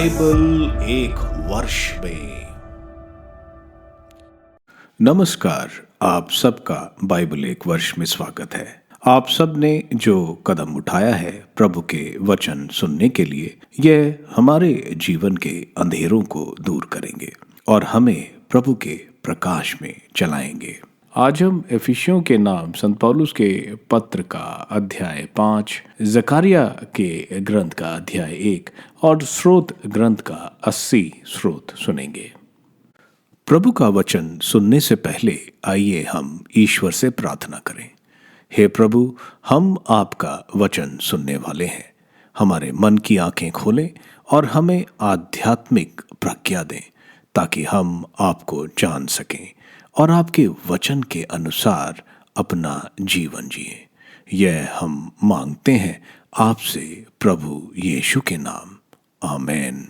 Bible एक वर्ष में। नमस्कार, आप सबका बाइबल एक वर्ष में स्वागत है। आप सब ने जो कदम उठाया है प्रभु के वचन सुनने के लिए, यह हमारे जीवन के अंधेरों को दूर करेंगे और हमें प्रभु के प्रकाश में चलाएंगे। आज हम इफिसियों के नाम संत पौलुस के पत्र का अध्याय 5, जकारिया के ग्रंथ का अध्याय 1 और स्रोत ग्रंथ का 80 स्रोत सुनेंगे। प्रभु का वचन सुनने से पहले आइए हम ईश्वर से प्रार्थना करें। हे प्रभु, हम आपका वचन सुनने वाले हैं। हमारे मन की आंखें खोलें और हमें आध्यात्मिक प्रज्ञा दें ताकि हम आपको जान सकें और आपके वचन के अनुसार अपना जीवन जिए। यह हम मांगते हैं आपसे प्रभु यीशु के नाम, आमीन।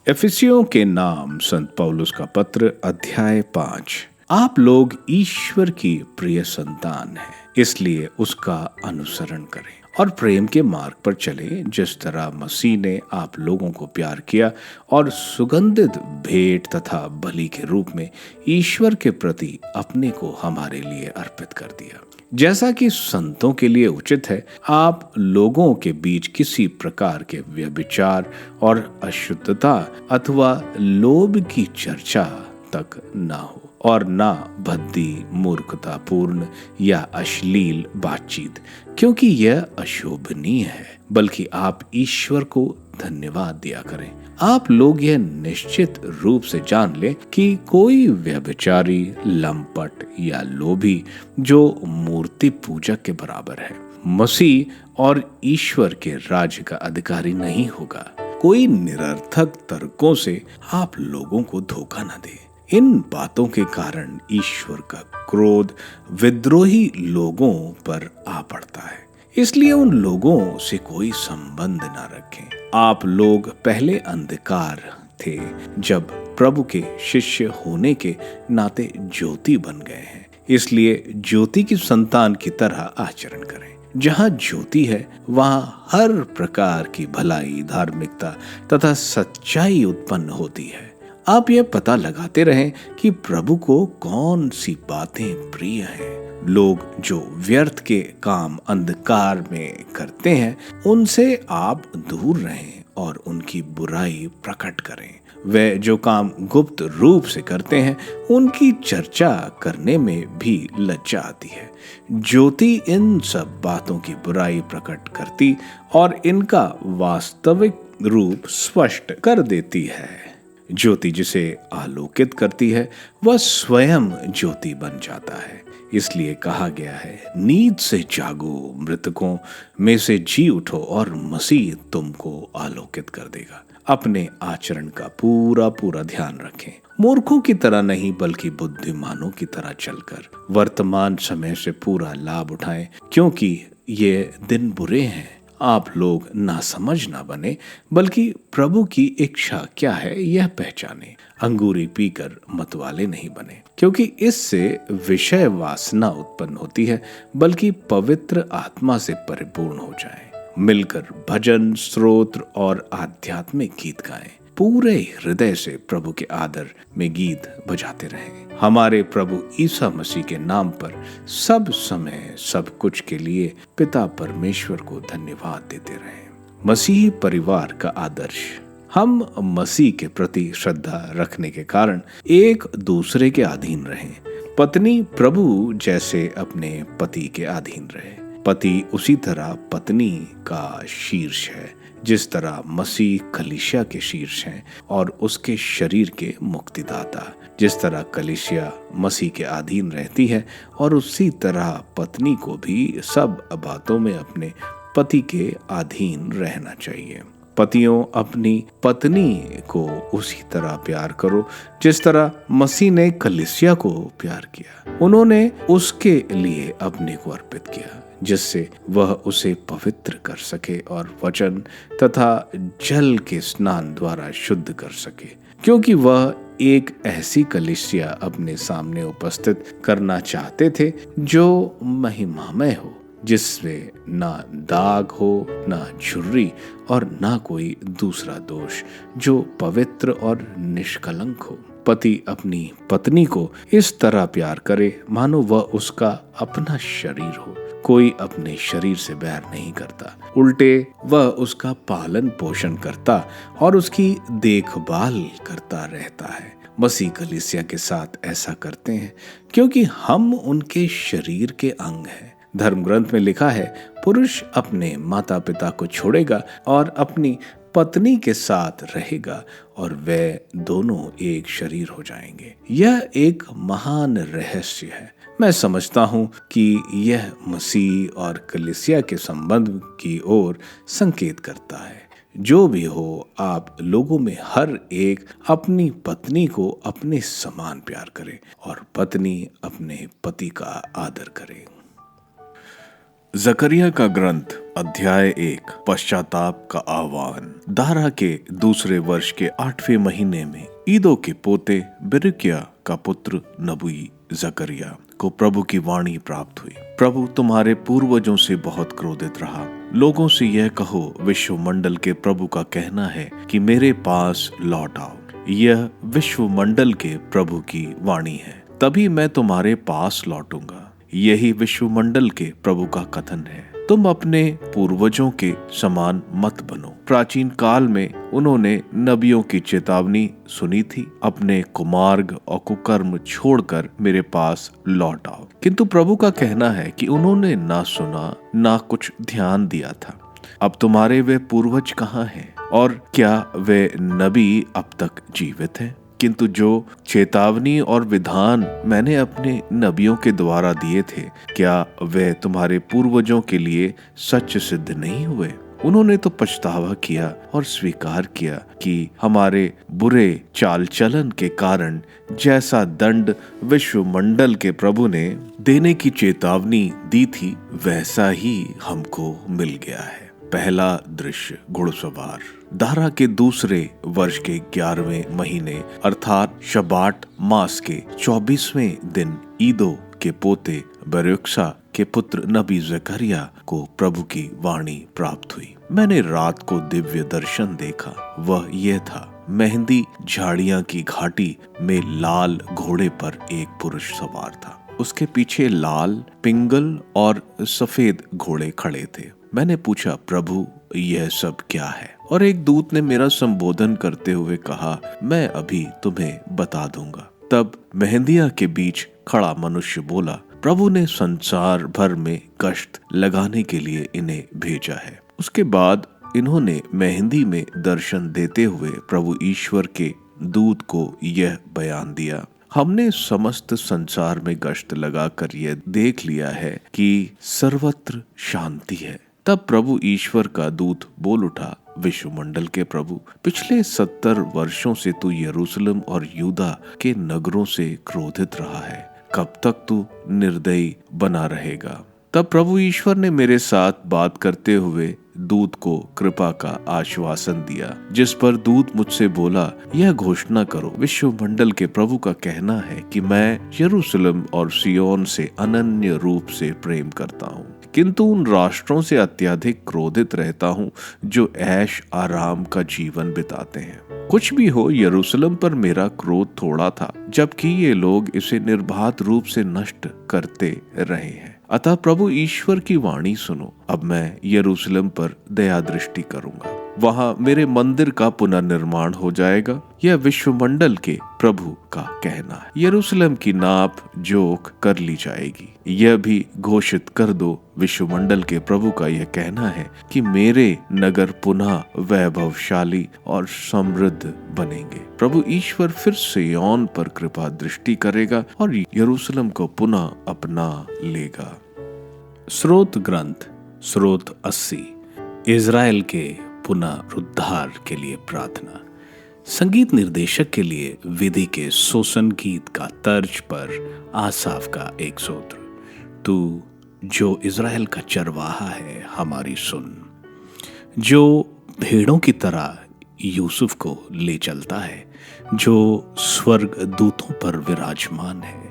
इफिसियों के नाम संत पौलुस का पत्र अध्याय 5। आप लोग ईश्वर की प्रिय संतान हैं, इसलिए उसका अनुसरण करें और प्रेम के मार्ग पर चले, जिस तरह मसीह ने आप लोगों को प्यार किया और सुगंधित भेंट तथा बलि के रूप में ईश्वर के प्रति अपने को हमारे लिए अर्पित कर दिया। जैसा कि संतों के लिए उचित है, आप लोगों के बीच किसी प्रकार के व्यभिचार और अशुद्धता अथवा लोभ की चर्चा तक न हो और ना भद्दी, मूर्खतापूर्ण या अश्लील बातचीत, क्योंकि यह अशोभनीय है, बल्कि आप ईश्वर को धन्यवाद दिया करें। आप लोग यह निश्चित रूप से जान लें कि कोई व्यभिचारी, लंपट या लोभी जो मूर्ति पूजक के बराबर है, मसीह और ईश्वर के राज्य का अधिकारी नहीं होगा। कोई निरर्थक तर्कों से आप लोगों को धोखा न दे। इन बातों के कारण ईश्वर का क्रोध विद्रोही लोगों पर आ पड़ता है, इसलिए उन लोगों से कोई संबंध न रखें। आप लोग पहले अंधकार थे, जब प्रभु के शिष्य होने के नाते ज्योति बन गए हैं, इसलिए ज्योति की संतान की तरह आचरण करें। जहाँ ज्योति है, वहाँ हर प्रकार की भलाई, धार्मिकता तथा सच्चाई उत्पन्न होती है। आप यह पता लगाते रहें कि प्रभु को कौन सी बातें प्रिय हैं। लोग जो व्यर्थ के काम अंधकार में करते हैं, उनसे आप दूर रहें और उनकी बुराई प्रकट करें। वे जो काम गुप्त रूप से करते हैं, उनकी चर्चा करने में भी लज्जा आती है। ज्योति इन सब बातों की बुराई प्रकट करती और इनका वास्तविक रूप स्पष्ट कर देती है। ज्योति जिसे आलोकित करती है, वह स्वयं ज्योति बन जाता है। इसलिए कहा गया है, नींद से जागो, मृतकों में से जी उठो और मसीह तुमको आलोकित कर देगा। अपने आचरण का पूरा ध्यान रखें। मूर्खों की तरह नहीं, बल्कि बुद्धिमानों की तरह चलकर वर्तमान समय से पूरा लाभ उठाएं, क्योंकि ये दिन बुरे हैं। आप लोग नासमझ ना बने, बल्कि प्रभु की इच्छा क्या है यह पहचाने। अंगूरी पीकर मतवाले नहीं बने, क्योंकि इससे विषय वासना उत्पन्न होती है, बल्कि पवित्र आत्मा से परिपूर्ण हो जाए। मिलकर भजन, स्तोत्र और आध्यात्मिक गीत गाएं। पूरे हृदय से प्रभु के आदर में गीत बजाते रहें। हमारे प्रभु ईसा मसीह के नाम पर सब समय सब कुछ के लिए पिता परमेश्वर को धन्यवाद देते रहें। मसीही परिवार का आदर्श। हम मसीह के प्रति श्रद्धा रखने के कारण एक दूसरे के अधीन रहें। पत्नी प्रभु जैसे अपने पति के अधीन रहे। पति उसी तरह पत्नी का शीर्ष है, जिस तरह मसीह कलीसिया के शीर्ष हैं और उसके शरीर के मुक्तिदाता। जिस तरह कलीसिया मसीह के अधीन रहती है, और उसी तरह पत्नी को भी सब बातों में अपने पति के अधीन रहना चाहिए। पतियों, अपनी पत्नी को उसी तरह प्यार करो जिस तरह मसीह ने कलीसिया को प्यार किया। उन्होंने उसके लिए अपने को अर्पित किया, जिससे वह उसे पवित्र कर सके और वचन तथा जल के स्नान द्वारा शुद्ध कर सके, क्योंकि वह एक ऐसी कलीसिया अपने सामने उपस्थित करना चाहते थे जो महिमामय हो, जिसमें ना दाग हो, ना झुर्री और ना कोई दूसरा दोष, जो पवित्र और निष्कलंक हो। पति अपनी पत्नी को इस तरह प्यार करे मानो वह उसका अपना शरीर हो। कोई अपने शरीर से बैर नहीं करता, उल्टे वह उसका पालन पोषण करता और उसकी देखभाल करता रहता है। मसीह कलीसिया के साथ ऐसा करते हैं क्योंकि हम उनके शरीर के अंग हैं। धर्म ग्रंथ में लिखा है, पुरुष अपने माता पिता को छोड़ेगा और अपनी पत्नी के साथ रहेगा और वे दोनों एक शरीर हो जाएंगे। यह एक महान रहस्य है। मैं समझता हूँ कि यह मसीह और कलीसिया के संबंध की ओर संकेत करता है। जो भी हो, आप लोगों में हर एक अपनी पत्नी को अपने समान प्यार करे और पत्नी अपने पति का आदर करे। जकरिया का ग्रंथ अध्याय 1। पश्चाताप का आह्वान। दारा के दूसरे वर्ष के 8वें महीने में ईदो के पोते बेरेक्याह का पुत्र नबी जकरिया को प्रभु की वाणी प्राप्त हुई। प्रभु तुम्हारे पूर्वजों से बहुत क्रोधित रहा। लोगों से यह कहो, विश्वमंडल के प्रभु का कहना है कि मेरे पास लौट आओ। यह विश्वमंडल के प्रभु की वाणी है, तभी मैं तुम्हारे पास लौटूंगा। यही विश्वमंडल के प्रभु का कथन है। तुम अपने पूर्वजों के समान मत बनो। प्राचीन काल में उन्होंने नबियों की चेतावनी सुनी थी, अपने कुमार्ग और कुकर्म छोड़कर मेरे पास लौट आओ। किंतु प्रभु का कहना है कि उन्होंने ना सुना, ना कुछ ध्यान दिया था। अब तुम्हारे वे पूर्वज कहाँ हैं और क्या वे नबी अब तक जीवित हैं? किंतु जो चेतावनी और विधान मैंने अपने नबियों के द्वारा दिए थे, क्या वे तुम्हारे पूर्वजों के लिए सच सिद्ध नहीं हुए? उन्होंने तो पछतावा किया और स्वीकार किया कि हमारे बुरे चाल चलन के कारण जैसा दंड विश्वमंडल के प्रभु ने देने की चेतावनी दी थी, वैसा ही हमको मिल गया है। पहला दृश्य, घुड़सवार। दारा के दूसरे वर्ष के 11वें महीने अर्थात शबाट मास के 24वें दिन ईदो के पोते बेरेक्याह के पुत्र नबी जकरिया को प्रभु की वाणी प्राप्त हुई। मैंने रात को दिव्य दर्शन देखा। वह यह था, मेहंदी झाड़ियां की घाटी में लाल घोड़े पर एक पुरुष सवार था। उसके पीछे लाल, पिंगल और सफेद घोड़े खड़े थे। मैंने पूछा, प्रभु यह सब क्या है? और एक दूत ने मेरा संबोधन करते हुए कहा, मैं अभी तुम्हें बता दूंगा। तब मेहंदिया के बीच खड़ा मनुष्य बोला, प्रभु ने संसार भर में गश्त लगाने के लिए इन्हें भेजा है। उसके बाद इन्होंने मेहंदी में दर्शन देते हुए प्रभु ईश्वर के दूत को यह बयान दिया, हमने समस्त संसार में गश्त लगाकर यह देख लिया है कि सर्वत्र शांति है। तब प्रभु ईश्वर का दूत बोल उठा, विश्वमंडल के प्रभु, पिछले 70 वर्षों से तू यरूशलेम और यूदा के नगरों से क्रोधित रहा है। कब तक तू निर्दयी बना रहेगा? तब प्रभु ईश्वर ने मेरे साथ बात करते हुए दूत को कृपा का आश्वासन दिया, जिस पर दूत मुझसे बोला, यह घोषणा करो, विश्वमंडल के प्रभु का कहना है कि मैं यरूशलेम और सियोन से अनन्य रूप से प्रेम करता हूँ, किंतु उन राष्ट्रों से अत्यधिक क्रोधित रहता हूँ जो ऐश आराम का जीवन बिताते हैं। कुछ भी हो, यरूशलेम पर मेरा क्रोध थोड़ा था, जबकि ये लोग इसे निर्बाध रूप से नष्ट करते रहे हैं। अतः प्रभु ईश्वर की वाणी सुनो, अब मैं यरूशलेम पर दया दृष्टि करूंगा, वहां मेरे मंदिर का पुनर्निर्माण हो जाएगा। यह विश्वमंडल के प्रभु का कहना है। यरूशलेम की नाप जोख कर ली जाएगी। यह भी घोषित कर दो, विश्वमंडल के प्रभु का यह कहना है कि मेरे नगर पुनः वैभवशाली और समृद्ध बनेंगे। प्रभु ईश्वर फिर सिय्योन पर कृपा दृष्टि करेगा और यरूशलेम को पुनः अपना लेगा। स्रोत ग्रंथ स्रोत 80। इजराइल के पुनरुद्धार के लिए प्रार्थना। संगीत निर्देशक के लिए विधि के शोषण गीत का तर्ज पर आसाफ का एक सूत्र। तू जो इजराइल का चरवाहा है, हमारी सुन, जो भेड़ों की तरह यूसुफ को ले चलता है, जो स्वर्ग दूतों पर विराजमान है।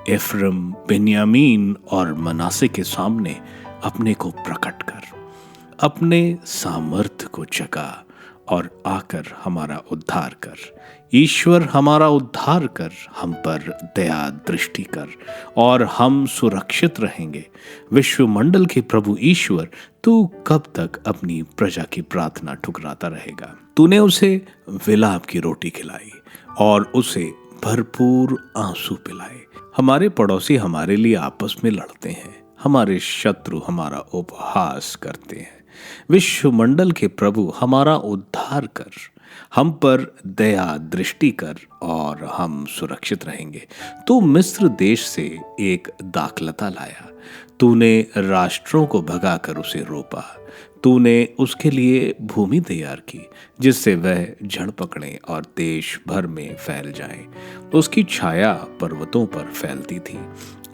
एफ्रम, बेन्यामीन और मनासे के सामने अपने को प्रकट कर, अपने सामर्थ्य को जगा और आकर हमारा उद्धार कर। ईश्वर हमारा उद्धार कर, हम पर दया दृष्टि कर और हम सुरक्षित रहेंगे। विश्वमंडल के प्रभु ईश्वर, तू कब तक अपनी प्रजा की प्रार्थना ठुकराता रहेगा? तूने उसे विलाप की रोटी खिलाई और उसे भरपूर आंसू पिलाए। हमारे पड़ोसी हमारे लिए आपस में लड़ते हैं, हमारे शत्रु हमारा उपहास करते हैं। विश्वमंडल के प्रभु, हमारा उद्धार कर, हम पर दया दृष्टि कर और हम सुरक्षित रहेंगे। तू मिस्र देश से एक दाखलता लाया, तूने राष्ट्रों को भगाकर उसे रोपा। तूने उसके लिए भूमि तैयार की जिससे वह झड़ पकड़े और देश भर में फैल जाए। उसकी छाया पर्वतों पर फैलती थी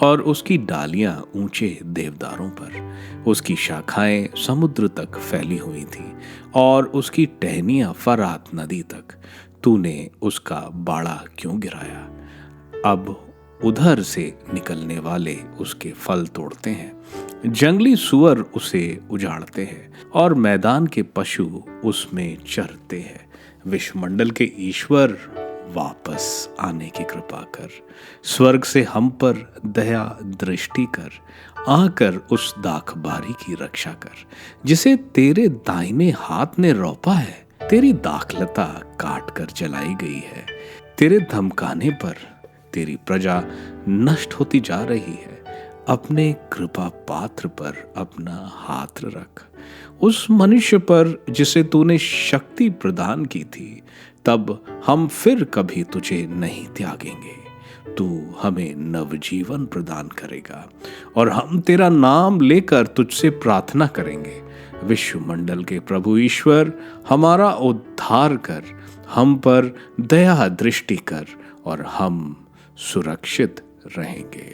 और उसकी डालियां ऊंचे देवदारों पर। उसकी शाखाएं समुद्र तक फैली हुई थी और उसकी टहनियां फरात नदी तक। तूने उसका बाड़ा क्यों गिराया? अब उधर से निकलने वाले उसके फल तोड़ते हैं, जंगली सुअर उसे उजाड़ते हैं और मैदान के पशु उसमें चरते हैं। विश्वमंडल के ईश्वर, वापस आने की कृपा कर, स्वर्ग से हम पर दया दृष्टि कर, आकर उस दाखबारी की रक्षा कर जिसे तेरे दाहिने हाथ ने रौपा है। तेरी दाखलता काट कर जलाई गई है, तेरे धमकाने पर तेरी प्रजा नष्ट होती जा रही है। अपने कृपा पात्र पर अपना हाथ रख, उस मनुष्य पर जिसे तूने शक्ति प्रदान की थी। तब हम फिर कभी तुझे नहीं त्यागेंगे। तू हमें नवजीवन प्रदान करेगा और हम तेरा नाम लेकर तुझसे प्रार्थना करेंगे। विश्वमंडल के प्रभु ईश्वर, हमारा उद्धार कर, हम पर दया दृष्टि कर और हम सुरक्षित रहेंगे।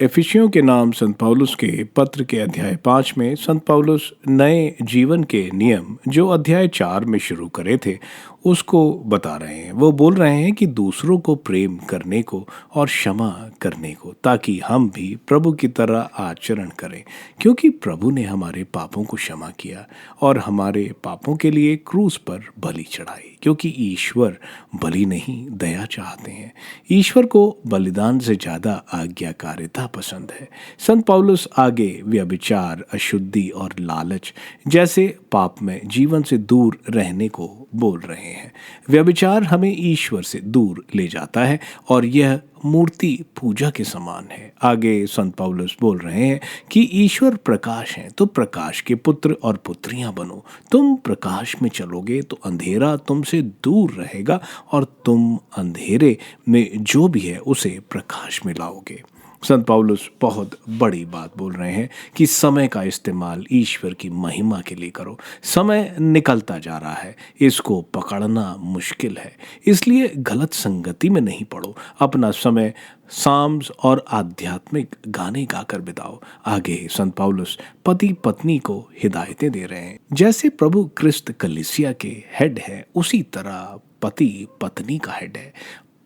एफिसियों के नाम संत पौलुस के पत्र के अध्याय 5 में संत पौलुस नए जीवन के नियम जो अध्याय 4 में शुरू करे थे उसको बता रहे हैं। वो बोल रहे हैं कि दूसरों को प्रेम करने को और क्षमा करने को, ताकि हम भी प्रभु की तरह आचरण करें। क्योंकि प्रभु ने हमारे पापों को क्षमा किया और हमारे पापों के लिए क्रूस पर बलि चढ़ाई। क्योंकि ईश्वर बलि नहीं, दया चाहते हैं। ईश्वर को बलिदान से ज्यादा आज्ञाकारिता पसंद है। संत पौलुस आगे व्यभिचार, अशुद्धि और लालच जैसे पाप में जीवन से दूर रहने को बोल रहे हैं। व्यभिचार हमें ईश्वर से दूर ले जाता है और यह मूर्ति पूजा के समान है। आगे संत पौलुस बोल रहे हैं कि ईश्वर प्रकाश है, तो प्रकाश के पुत्र और पुत्रियां बनो। तुम प्रकाश में चलोगे तो अंधेरा तुमसे दूर रहेगा और तुम अंधेरे में जो भी है उसे प्रकाश में लाओगे। संत पौलुस बहुत बड़ी बात बोल रहे हैं कि समय का इस्तेमाल ईश्वर की महिमा के लिए करो। समय निकलता जा रहा है, इसको पकड़ना मुश्किल है, इसलिए गलत संगति में नहीं पड़ो। अपना समय साम्स और आध्यात्मिक गाने गाकर बिताओ। आगे संत पौलुस पति पत्नी को हिदायतें दे रहे हैं। जैसे प्रभु क्रिस्त कलीसिया के हेड है, उसी तरह पति पत्नी का हेड है।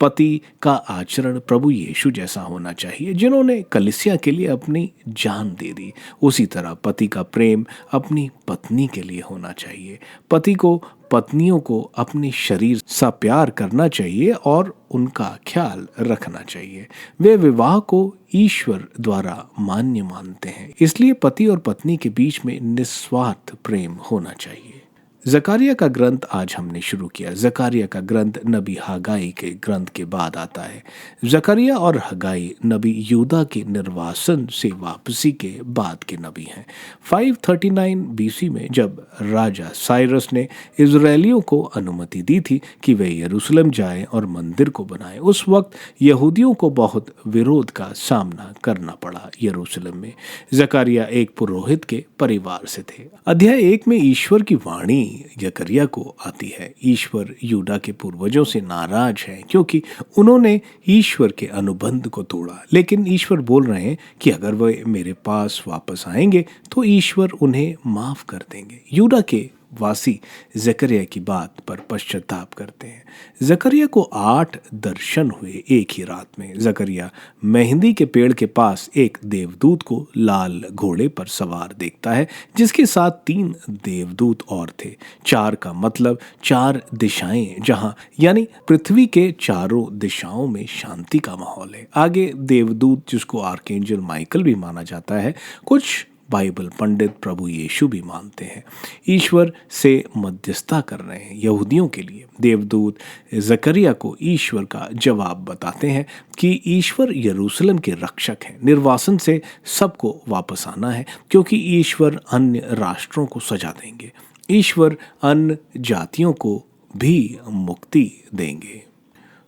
पति का आचरण प्रभु यीशु जैसा होना चाहिए, जिन्होंने कलीसिया के लिए अपनी जान दे दी। उसी तरह पति का प्रेम अपनी पत्नी के लिए होना चाहिए। पति को पत्नियों को अपने शरीर सा प्यार करना चाहिए और उनका ख्याल रखना चाहिए। वे विवाह को ईश्वर द्वारा मान्य मानते हैं, इसलिए पति और पत्नी के बीच में निस्वार्थ प्रेम होना चाहिए। जकारिया का ग्रंथ आज हमने शुरू किया। जकारिया का ग्रंथ नबी हगाई के ग्रंथ के बाद आता है। जकारिया और हगाई नबी यूदा के निर्वासन से वापसी के बाद के नबी हैं। 539 बीसी में जब राजा साइरस ने इजरायलियों को अनुमति दी थी कि वे यरूशलेम जाएं और मंदिर को बनाएं, उस वक्त यहूदियों को बहुत विरोध का सामना करना पड़ा। यरूशलेम में जकारिया एक पुरोहित के परिवार से थे। अध्याय 1 में ईश्वर की वाणी जकरिया को आती है। ईश्वर यूदा के पूर्वजों से नाराज है क्योंकि उन्होंने ईश्वर के अनुबंध को तोड़ा। लेकिन ईश्वर बोल रहे हैं कि अगर वे मेरे पास वापस आएंगे तो ईश्वर उन्हें माफ कर देंगे। यूदा के वासी जकरिया की बात पर पश्चाताप करते हैं। जकरिया को 8 दर्शन हुए एक ही रात में। जकरिया मेहंदी के पेड़ के पास एक देवदूत को लाल घोड़े पर सवार देखता है, जिसके साथ 3 देवदूत और थे। 4 का मतलब 4 दिशाएं, जहां यानी पृथ्वी के चारों दिशाओं में शांति का माहौल है। आगे देवदूत, जिसको आर्कएंजल माइकल भी माना जाता है, कुछ बाइबल पंडित प्रभु यीशु भी मानते हैं, ईश्वर से मध्यस्थता कर रहे हैं यहूदियों के लिए। देवदूत जकरिया को ईश्वर का जवाब बताते हैं कि ईश्वर यरूशलेम के रक्षक हैं। निर्वासन से सबको वापस आना है, क्योंकि ईश्वर अन्य राष्ट्रों को सजा देंगे। ईश्वर अन्य जातियों को भी मुक्ति देंगे।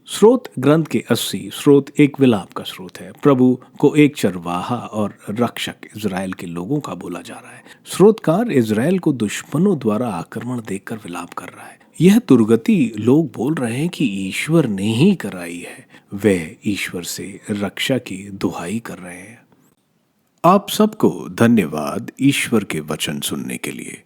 स्रोत ग्रंथ के 80 स्रोत एक विलाप का स्रोत है। प्रभु को एक चरवाहा और रक्षक इज़राइल के लोगों का बोला जा रहा है। स्रोतकार इज़राइल को दुश्मनों द्वारा आक्रमण देखकर विलाप कर रहा है। यह दुर्गति लोग बोल रहे हैं कि ईश्वर ने ही कराई है। वे ईश्वर से रक्षा की दुहाई कर रहे हैं। आप सबको धन्यवाद ईश्वर के वचन सुनने के लिए।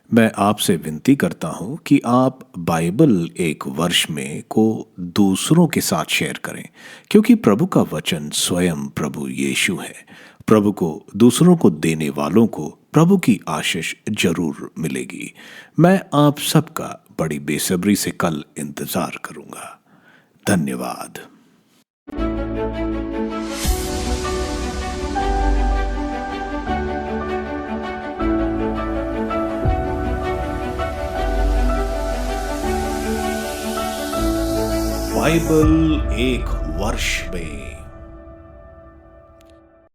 मैं आपसे विनती करता हूं कि आप बाइबल एक वर्ष में को दूसरों के साथ शेयर करें, क्योंकि प्रभु का वचन स्वयं प्रभु यीशु है। प्रभु को दूसरों को देने वालों को प्रभु की आशीष जरूर मिलेगी। मैं आप सबका बड़ी बेसब्री से कल इंतजार करूंगा। धन्यवाद। बाइबल एक वर्ष में